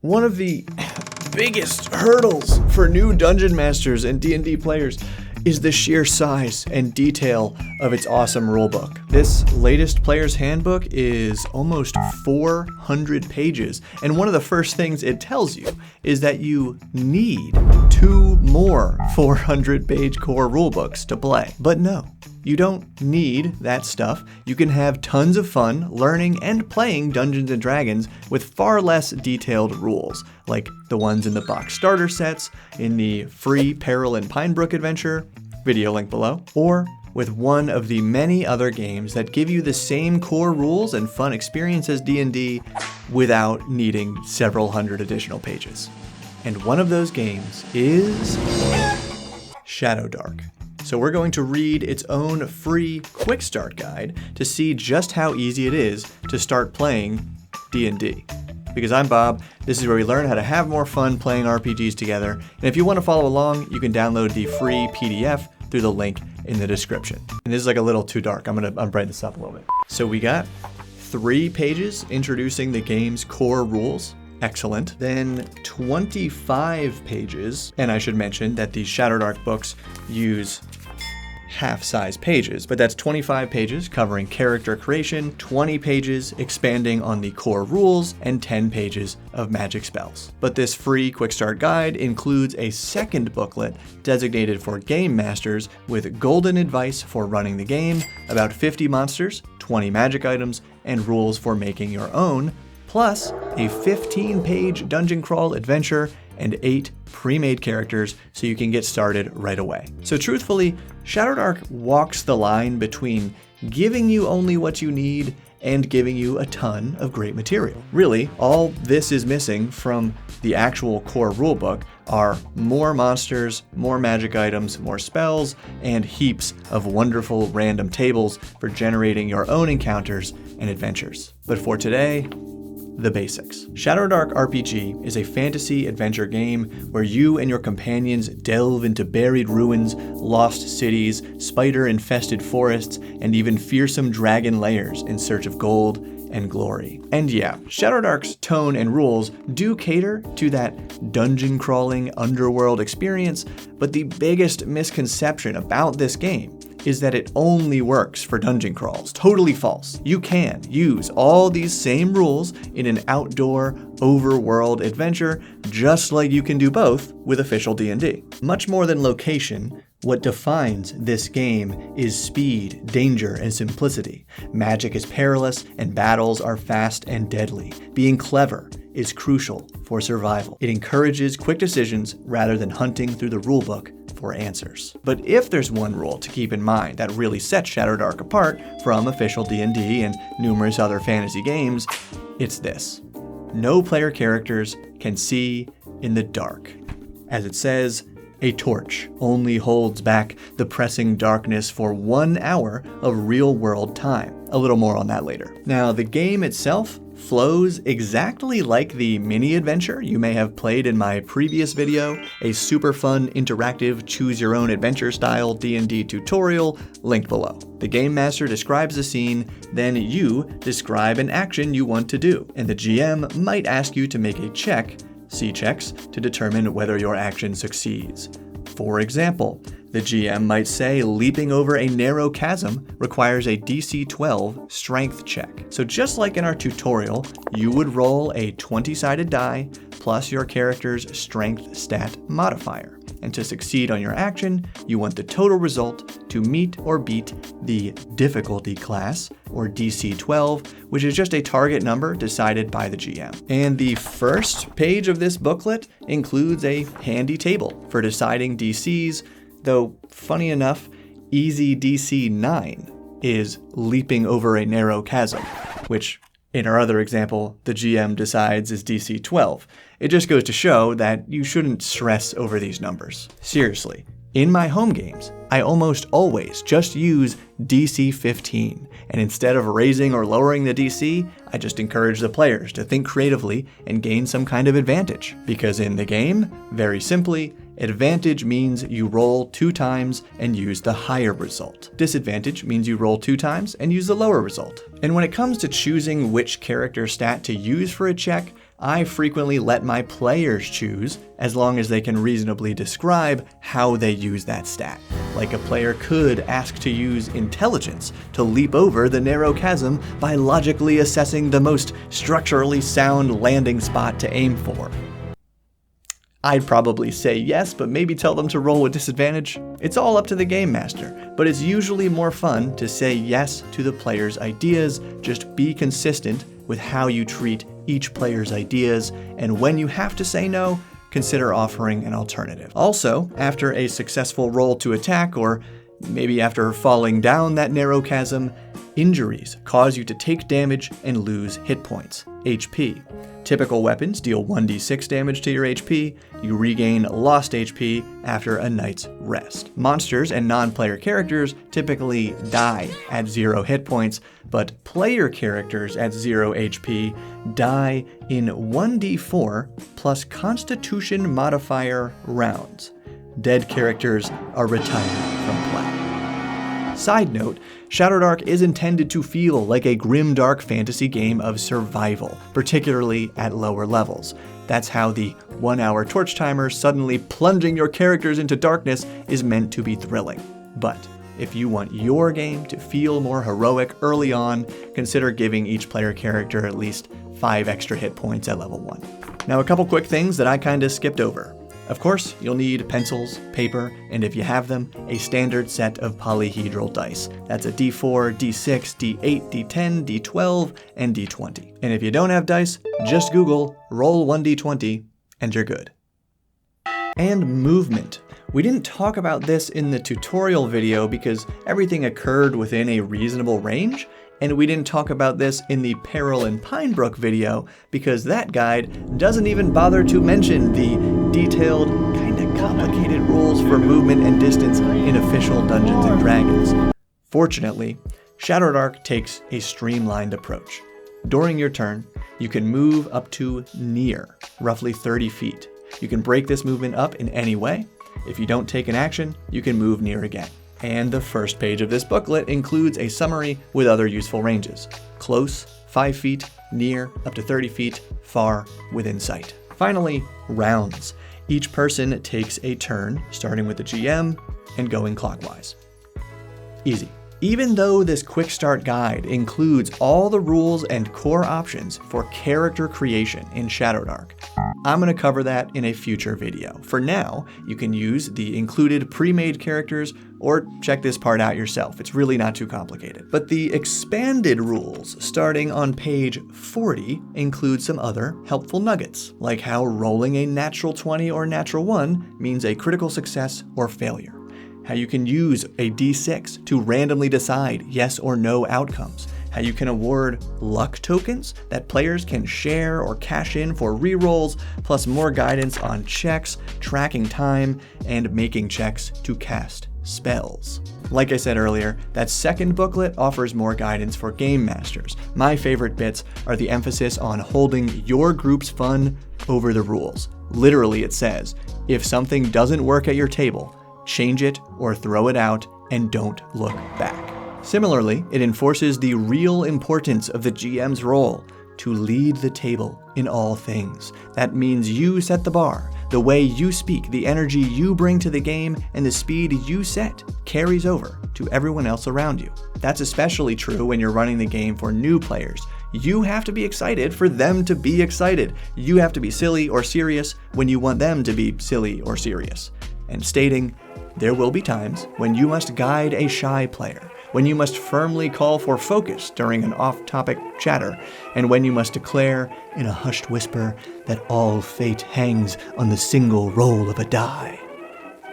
One of the biggest hurdles for new Dungeon Masters and D&D players is the sheer size and detail of its awesome rulebook. This latest player's handbook is almost 400 pages, and one of the first things it tells you is that you need 2 more 400-page core rulebooks to play. But no, you don't need that stuff. You can have tons of fun learning and playing Dungeons & Dragons with far less detailed rules, like the ones in the box starter sets, in the free Peril and Pinebrook adventure, video link below, or with one of the many other games that give you the same core rules and fun experience as D&D without needing several hundred additional pages. And one of those games is Shadowdark. So we're going to read its own free quick start guide to see just how easy it is to start playing D&D. Because I'm Bob, this is where we learn how to have more fun playing RPGs together. And if you want to follow along, you can download the free PDF through the link in the description. And this is like a little too dark. I'm gonna brighten this up a little bit. So we got 3 pages introducing the game's core rules. Excellent. Then 25 pages, and I should mention that the Shadowdark books use half-size pages, but that's 25 pages covering character creation, 20 pages expanding on the core rules, and 10 pages of magic spells. But this free quick start guide includes a second booklet designated for game masters with golden advice for running the game, about 50 monsters, 20 magic items, and rules for making your own, plus a 15-page dungeon crawl adventure and 8 pre-made characters so you can get started right away. So truthfully, Shadowdark walks the line between giving you only what you need and giving you a ton of great material. Really, all this is missing from the actual core rulebook are more monsters, more magic items, more spells, and heaps of wonderful random tables for generating your own encounters and adventures. But for today, the basics. Shadowdark RPG is a fantasy adventure game where you and your companions delve into buried ruins, lost cities, spider-infested forests, and even fearsome dragon lairs in search of gold and glory. And yeah, Shadowdark's tone and rules do cater to that dungeon crawling underworld experience, but the biggest misconception about this game is that it only works for dungeon crawls. Totally false. You can use all these same rules in an outdoor, overworld adventure, just like you can do both with official D&D. Much more than location, what defines this game is speed, danger, and simplicity. Magic is perilous, and battles are fast and deadly. Being clever is crucial for survival. It encourages quick decisions rather than hunting through the rulebook for answers. But if there's one rule to keep in mind that really sets Shadowdark apart from official D&D and numerous other fantasy games, it's this. No player characters can see in the dark. As it says, a torch only holds back the pressing darkness for 1 hour of real-world time. A little more on that later. Now, the game itself flows exactly like the mini-adventure you may have played in my previous video, a super fun, interactive, choose-your-own-adventure style D&D tutorial, linked below. The Game Master describes the scene, then you describe an action you want to do, and the GM might ask you to make a check, C-checks, to determine whether your action succeeds. For example, the GM might say leaping over a narrow chasm requires a DC 12 strength check. So just like in our tutorial, you would roll a 20-sided die plus your character's strength stat modifier. And to succeed on your action, you want the total result to meet or beat the difficulty class, or DC 12, which is just a target number decided by the GM. And the first page of this booklet includes a handy table for deciding DCs, though funny enough, easy DC 9 is leaping over a narrow chasm, which in our other example, the GM decides is DC 12. It just goes to show that you shouldn't stress over these numbers. Seriously, in my home games, I almost always just use DC 15, and instead of raising or lowering the DC, I just encourage the players to think creatively and gain some kind of advantage. Because in the game, very simply, advantage means you roll 2 times and use the higher result. Disadvantage means you roll 2 times and use the lower result. And when it comes to choosing which character stat to use for a check, I frequently let my players choose, as long as they can reasonably describe how they use that stat. Like a player could ask to use intelligence to leap over the narrow chasm by logically assessing the most structurally sound landing spot to aim for. I'd probably say yes, but maybe tell them to roll with disadvantage. It's all up to the game master, but it's usually more fun to say yes to the player's ideas. Just be consistent with how you treat each player's ideas, and when you have to say no, consider offering an alternative. Also, after a successful roll to attack, or maybe after falling down that narrow chasm, injuries cause you to take damage and lose hit points, HP. Typical weapons deal 1d6 damage to your HP. You regain lost HP after a night's rest. Monsters and non-player characters typically die at 0 hit points, but player characters at 0 HP die in 1d4 plus Constitution modifier rounds. Dead characters are retired from play. Side note, Shadowdark is intended to feel like a grimdark fantasy game of survival, particularly at lower levels. That's how the 1-hour torch timer suddenly plunging your characters into darkness is meant to be thrilling. But if you want your game to feel more heroic early on, consider giving each player character at least 5 extra hit points at level 1. Now, a couple quick things that I kinda skipped over. Of course, you'll need pencils, paper, and if you have them, a standard set of polyhedral dice. That's a D4, D6, D8, D10, D12, and D20. And if you don't have dice, just Google roll 1d20 and you're good. And movement. We didn't talk about this in the tutorial video because everything occurred within a reasonable range, and we didn't talk about this in the Peril in Pinebrook video because that guide doesn't even bother to mention the detailed, kinda complicated rules for movement and distance in official Dungeons & Dragons. Fortunately, Shadowdark takes a streamlined approach. During your turn, you can move up to near, roughly 30 feet. You can break this movement up in any way. If you don't take an action, you can move near again. And the first page of this booklet includes a summary with other useful ranges. Close, 5 feet, near, up to 30 feet, far, within sight. Finally, rounds. Each person takes a turn, starting with the GM and going clockwise. Easy. Even though this quick start guide includes all the rules and core options for character creation in Shadowdark, I'm going to cover that in a future video. For now, you can use the included pre-made characters or check this part out yourself. It's really not too complicated. But the expanded rules starting on page 40 include some other helpful nuggets, like how rolling a natural 20 or natural 1 means a critical success or failure. How you can use a D6 to randomly decide yes or no outcomes. How you can award luck tokens that players can share or cash in for rerolls, plus more guidance on checks, tracking time, and making checks to cast spells. Like I said earlier, that second booklet offers more guidance for game masters. My favorite bits are the emphasis on holding your group's fun over the rules. Literally, it says, if something doesn't work at your table, change it or throw it out and don't look back. Similarly, it enforces the real importance of the GM's role to lead the table in all things. That means you set the bar. The way you speak, the energy you bring to the game, and the speed you set carries over to everyone else around you. That's especially true when you're running the game for new players. You have to be excited for them to be excited. You have to be silly or serious when you want them to be silly or serious. And stating, there will be times when you must guide a shy player, when you must firmly call for focus during an off-topic chatter, and when you must declare in a hushed whisper that all fate hangs on the single roll of a die.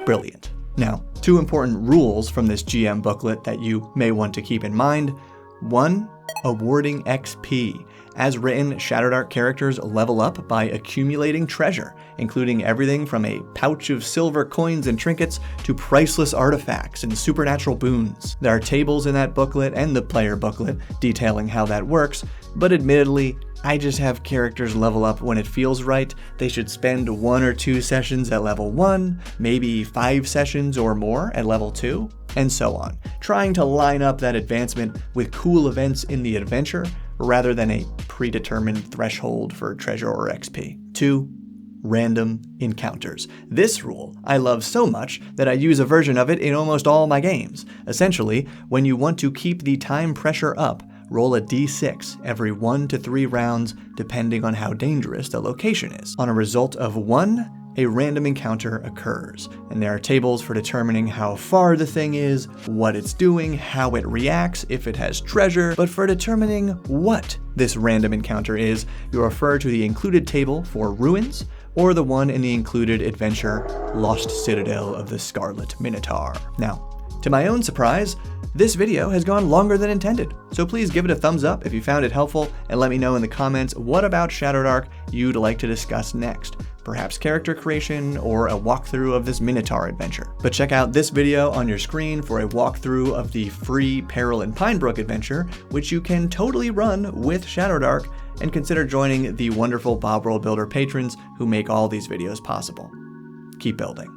Brilliant. Now, 2 important rules from this GM booklet that you may want to keep in mind. 1, awarding XP. As written, Shadowdark characters level up by accumulating treasure, including everything from a pouch of silver coins and trinkets to priceless artifacts and supernatural boons. There are tables in that booklet and the player booklet detailing how that works, but admittedly, I just have characters level up when it feels right. They should spend 1 or 2 sessions at level 1, maybe 5 sessions or more at level 2, and so on, trying to line up that advancement with cool events in the adventure rather than a predetermined threshold for treasure or XP. 2. Random encounters. This rule I love so much that I use a version of it in almost all my games. Essentially, when you want to keep the time pressure up, roll a d6 every 1 to 3 rounds depending on how dangerous the location is. On a result of 1, a random encounter occurs, and there are tables for determining how far the thing is, what it's doing, how it reacts, if it has treasure, but for determining what this random encounter is, you refer to the included table for ruins, or the one in the included adventure, Lost Citadel of the Scarlet Minotaur. Now, to my own surprise, this video has gone longer than intended, so please give it a thumbs up if you found it helpful, and let me know in the comments what about Shadowdark you'd like to discuss next. Perhaps character creation, or a walkthrough of this Minotaur adventure. But check out this video on your screen for a walkthrough of the free Peril in Pinebrook adventure, which you can totally run with Shadowdark, and consider joining the wonderful Bob World Builder patrons who make all these videos possible. Keep building.